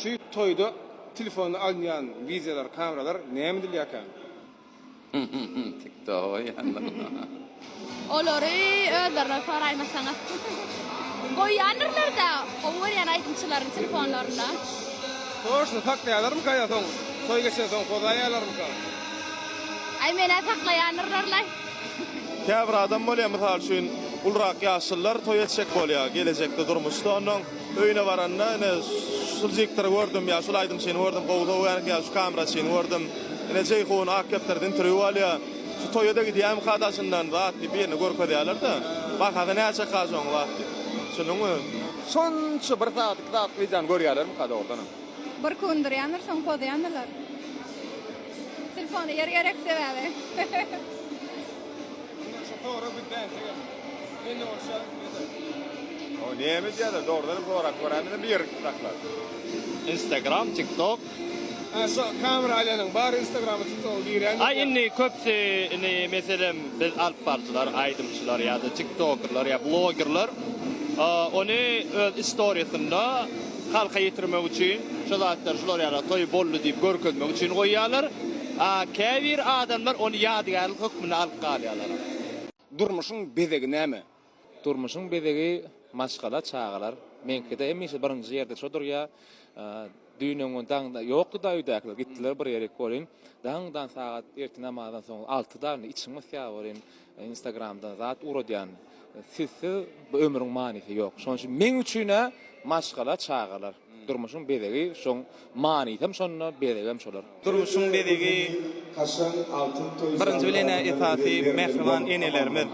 Şu toyda telefonu alýan wizalar, kameralar näme dilýärkä? TikTok ýanlar. Olary özlerine soraýmasaňa. Goýanyrlar da, goýan aýtymçylaryň telefonlaryna. Toşny taklaýarlarmy kaýa soň? Toy geçen soň godaýarlarmy ka? Ay mene taklaýanyrlar. Käbir adam bolýar mysal üçin ulrak ýaşlylar toy etjek bolýar, gelecekde durmuşda onuň öýüne baranda ene şul jekleri gördüm ýa şul aýdym seni gördüm, gowda ýa şu kamera seni gördüm. Ene jeyhun akeplerden türüp bolýar. Şu toyda gidýän kadaşyndan zat birini görkezýärler da. Baka näçe kaçoň wagt. Şunuň Sonça bir saat, 2 saat bizden görýärlermi kada ordan? Bir kundur yanır, son kodu yanırlar. Telefonu yer gerek sever. Şoföre gitden teger. Indi olsa. o näme diýerler? Doğrudan forak görenini bir taklar. Instagram, TikTok. Şu kamera alýanyň bar Instagram, TikTok diýýär. Ay inni köpsi inni meselem biz alp barçylar, aýdymçylar ýa-da TikTokerlar ýa blogerlar onu öz storiesinde halka ýetirmek üçin şolatlar şolar ýa-da toy boldy diýip görkezmek üçin goýýarlar. Käbir adamlar onu ýadygarlyk hökmüne alyp galýarlar. Durmuşyň bezegi näme? Durmuşyň bezegi maşgala çağalar. Menkide emişe birinji ýerde şodur ýa düýnüň daňda ýokdy da öýdäkler gitdiler bir ýere korin. Daňdan saat erti namazdan soň 6-da içime ýawarin Instagramda zat urodýan. Sizsi bu ömrüň manysy ýok. Şoň üçin men üçin maşgala çağalar. Durmuşyň bezegi şoň manysy hem şonda bezegi hem şolar. Durmuşyň bezegi birinji bilen esasy mehriban enelerimiz.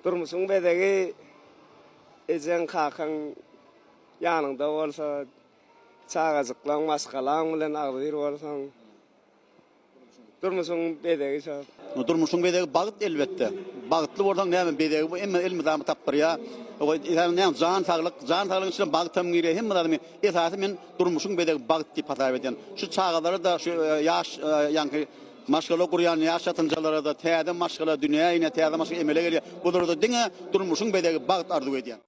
Durmuşyň bezegi ejen kakan ýanynda bolsa çağajyklaň maşgalaň bilen agdyr bolsaň durmuşyň bezegi şo. Durmuşyň bedegi bagyt elbetde. Bagtly bolsaň näme bedegi bu emma ilmizamy tapyr ýa. O näme jan saglyk içinde bagtam gire hem adamy esasy men durmuşyň bedegi bagyt diýip hasap edýän. Şu çağalary da şu ýaş ýanky maşgala gurýan ýaş atynjalara da täze maşgala dünýä ine täze maşgala emele gelýär. Bular da diňe durmuşyň bedegi bagyt arzu edýän.